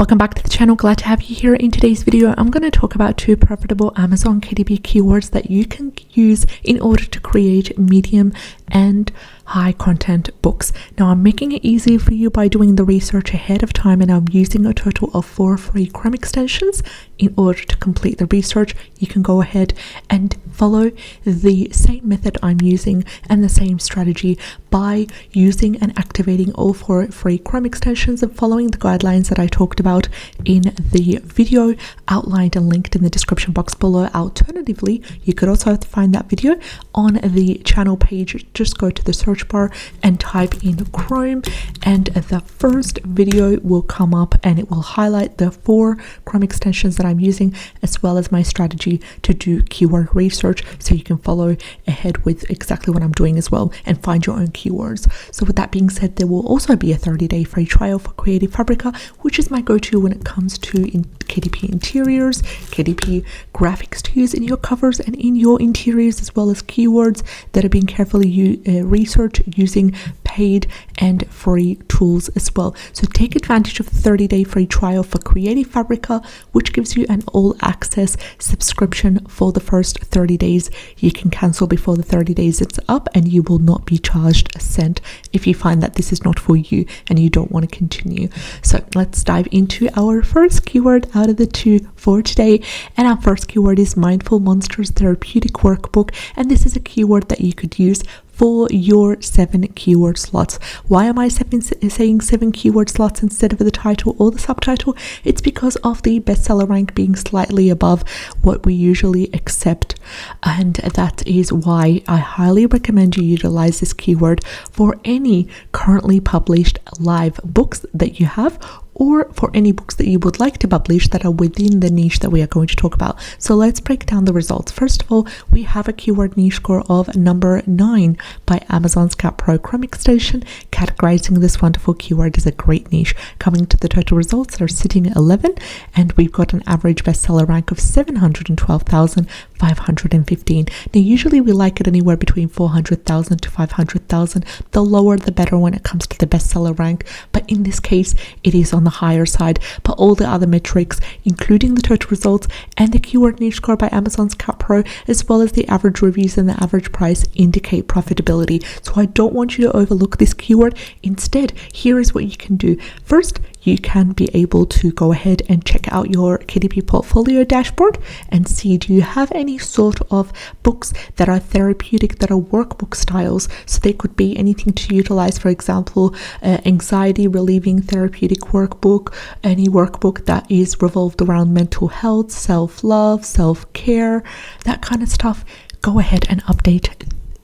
Welcome back to the channel. Glad to have you here. In today's video, I'm going to talk about 2 profitable Amazon KDP keywords that you can use in order to create medium and high content books. Now, I'm making it easy for you by doing the research ahead of time, and I'm using a total of 4 free Chrome extensions in order to complete the research. You can go ahead and follow the same method I'm using and the same strategy by using and activating all 4 free Chrome extensions and following the guidelines that I talked about in the video outlined and linked in the description box below. Alternatively, you could also find that video on the channel page. Just go to the search bar and type in Chrome, and the first video will come up and it will highlight the 4 Chrome extensions that I'm using, as well as my strategy to do keyword research, so you can follow ahead with exactly what I'm doing as well and find your own keywords. So with that being said, there will also be a 30-day free trial for Creative Fabrica, which is my go-to when it comes to KDP interiors, KDP graphics to use in your covers and in your interiors, as well as keywords that are being carefully researched using paid and free tools as well. So take advantage of the 30-day free trial for Creative Fabrica, which gives you an all-access subscription for the first 30 days. You can cancel before the 30 days it's up, and you will not be charged a cent if you find that this is not for you and you don't want to continue. So let's dive into our first keyword out of the 2 for today. And our first keyword is Mindful Monsters Therapeutic Workbook, and this is a keyword that you could use for your 7 keyword slots. Why am I saying 7 keyword slots instead of the title or the subtitle? It's because of the bestseller rank being slightly above what we usually accept, and that is why I highly recommend you utilize this keyword for any currently published live books that you have, or for any books that you would like to publish that are within the niche that we are going to talk about. So let's break down the results. First of all, we have a keyword niche score of number 9 by Amazon's Cat Pro Chrome extension, categorizing this wonderful keyword as a great niche. Coming to the total results, they're sitting at 11, and we've got an average bestseller rank of 712,515. Now, usually we like it anywhere between 400,000 to 500,000. The lower the better when it comes to the bestseller rank, but in this case, it is on the higher side. But all the other metrics, including the total results and the keyword niche score by Amazon's Cat Pro, as well as the average reviews and the average price, indicate profitability. So I don't want you to overlook this keyword. Instead, here is what you can do. First, you can be able to go ahead and check out your KDP portfolio dashboard and see, do you have any sort of books that are therapeutic, that are workbook styles? So they could be anything to utilize, for example, anxiety relieving therapeutic workbook, any workbook that is revolved around mental health, self-love, self-care, that kind of stuff. Go ahead and update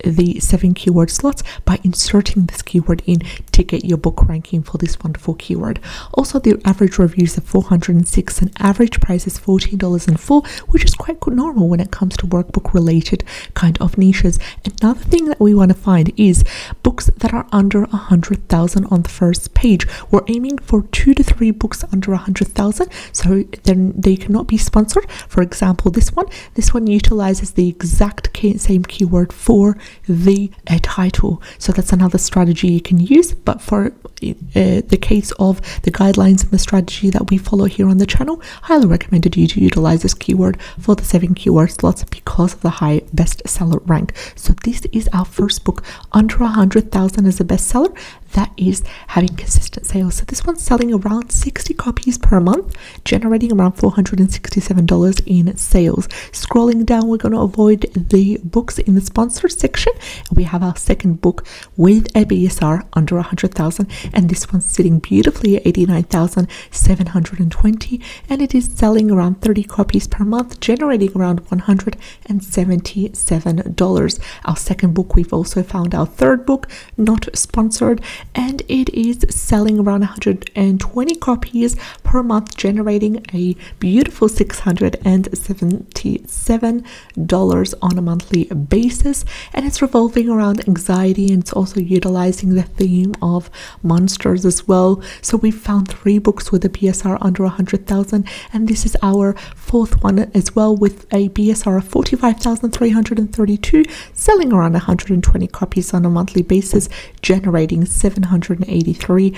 the 7 keyword slots by inserting this keyword in to get your book ranking for this wonderful keyword. Also, the average reviews are 406 and average price is $14.04, which is quite normal when it comes to workbook related kind of niches. Another thing that we want to find is books that are under 100,000 on the first page. We're aiming for 2 to 3 books under 100,000, so then they cannot be sponsored. For example, this one utilizes the exact same keyword for the title, so that's another strategy you can use. But for the case of the guidelines and the strategy that we follow here on the channel, highly recommended you to utilize this keyword for the 7 keyword slots because of the high bestseller rank. So this is our first book under 100,000 as a bestseller that is having consistent sales. So this one's selling around 60 copies per month, generating around $467 in sales. Scrolling down, we're going to avoid the books in the sponsor section. We have our second book with a BSR under 100,000, and this one's sitting beautifully at 89,720, and it is selling around 30 copies per month, generating around $177. Our second book, we've also found our third book, not sponsored, and it is selling around 120 copies per month, generating a beautiful $677 on a monthly basis, and it's revolving around anxiety, and it's also utilizing the theme of monsters as well. So we found 3 books with a BSR under 100,000, and this is our 4th one as well with a BSR of 45,332, selling around 120 copies on a monthly basis, generating $783.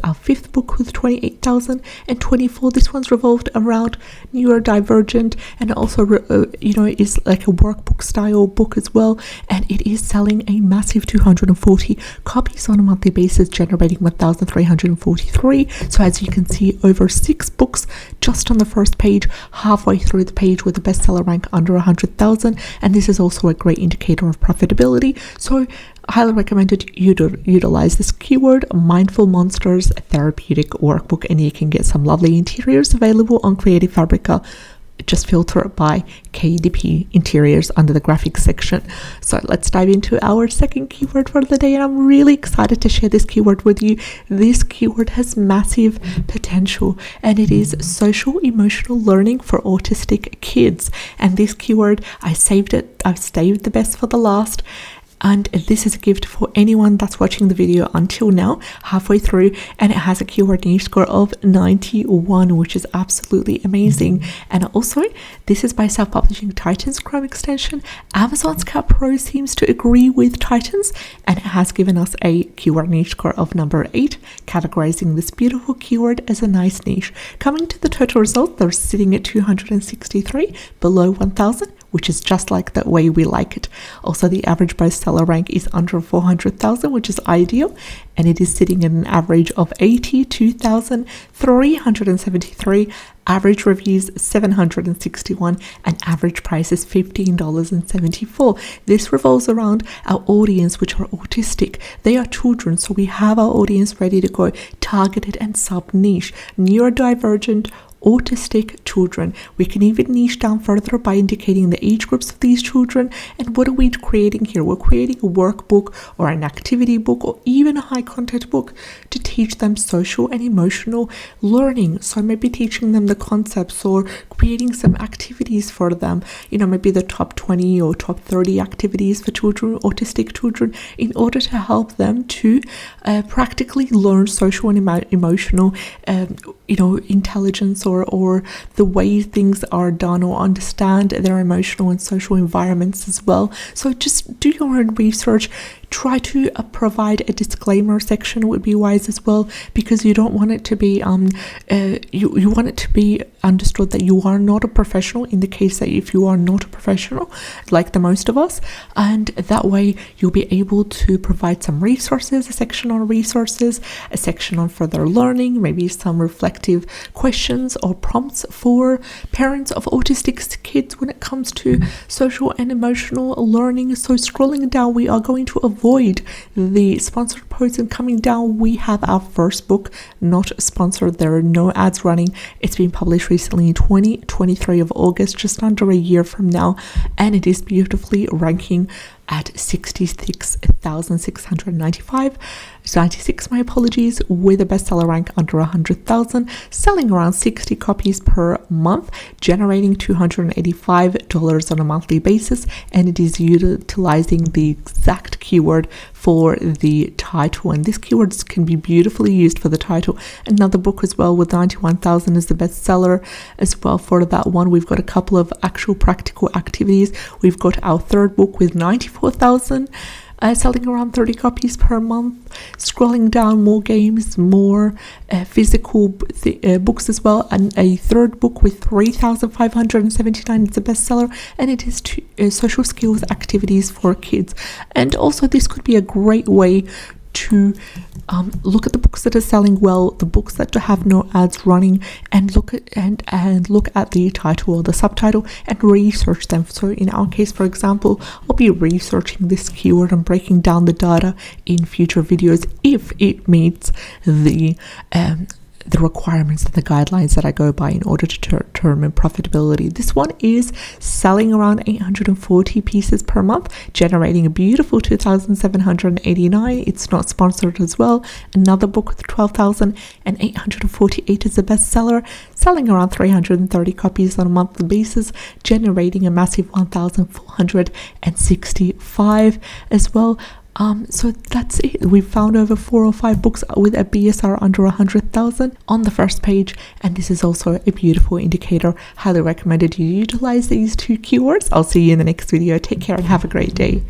Our 5th book with 28,000, and 24. This one's revolved around neurodivergent, and also is like a workbook style book as well, and it is selling a massive 240 copies on a monthly basis, generating 1,343. So as you can see, over 6 books just on the first page, halfway through the page with a bestseller rank under 100,000, and this is also a great indicator of profitability. So I highly recommend you to utilize this keyword, Mindful Monsters Therapeutic Workbook, and you can get some lovely interiors available on Creative Fabrica. Just filter by KDP Interiors under the graphics section. So let's dive into our second keyword for the day, and I'm really excited to share this keyword with you. This keyword has massive potential, and it is social emotional learning for autistic kids. And this keyword, I've saved the best for the last. And this is a gift for anyone that's watching the video until now, halfway through, and it has a keyword niche score of 91, which is absolutely amazing. And also, this is by self-publishing Titans Chrome extension. Amazon's Cat Pro seems to agree with Titans, and it has given us a keyword niche score of number 8, categorizing this beautiful keyword as a nice niche. Coming to the total result, they're sitting at 263, below 1,000, which is just like the way we like it. Also, the average bestseller rank is under 400,000, which is ideal, and it is sitting at an average of 82,373, average reviews 761, and average price is $15.74. This revolves around our audience, which are autistic. They are children, so we have our audience ready to go, targeted and sub-niche, neurodivergent, autistic children. We can even niche down further by indicating the age groups of these children. And what are we creating here? We're creating a workbook or an activity book or even a high content book to teach them social and emotional learning. So maybe teaching them the concepts or creating some activities for them, maybe the top 20 or top 30 activities for children, autistic children, in order to help them to practically learn social and emotional intelligence or the way things are done, or understand their emotional and social environments as well. So just do your own research. Try to provide a disclaimer section would be wise as well, because you don't want it to be you want it to be understood that you are not a professional, in the case that if you are not a professional like the most of us, and that way you'll be able to provide some resources, a section on resources, a section on further learning, maybe some reflective questions or prompts for parents of autistic kids when it comes to social and emotional learning. So scrolling down, we are going to avoid the sponsored posts, and coming down we have our first book, not sponsored. There are no ads running. It's been published recently in 23 of August, just under a year from now, and it is beautifully ranking at 66,696, my apologies, with a bestseller rank under 100,000, selling around 60 copies per month, generating $285 on a monthly basis, and it is utilizing the exact keyword for the title, and this keywords can be beautifully used for the title. Another book as well with 91,000 is the bestseller as well for that one. We've got a couple of actual practical activities. We've got our third book with 94,000, selling around 30 copies per month. Scrolling down, more games, more physical books as well, and a third book with 3,579 is a bestseller, and it is social skills activities for kids. And also this could be a great way to look at the books that are selling well, the books that have no ads running, and look at the title or the subtitle and research them. So in our case, for example, I'll be researching this keyword and breaking down the data in future videos if it meets the requirements and the guidelines that I go by in order to determine profitability. This one is selling around 840 pieces per month, generating a beautiful 2,789. It's not sponsored as well. Another book with 12,848 is a bestseller, selling around 330 copies on a monthly basis, generating a massive 1,465 as well. So that's it. We found over 4 or 5 books with a BSR under 100,000 on the first page, and this is also a beautiful indicator. Highly recommended you utilize these 2 keywords. I'll see you in the next video. Take care and have a great day.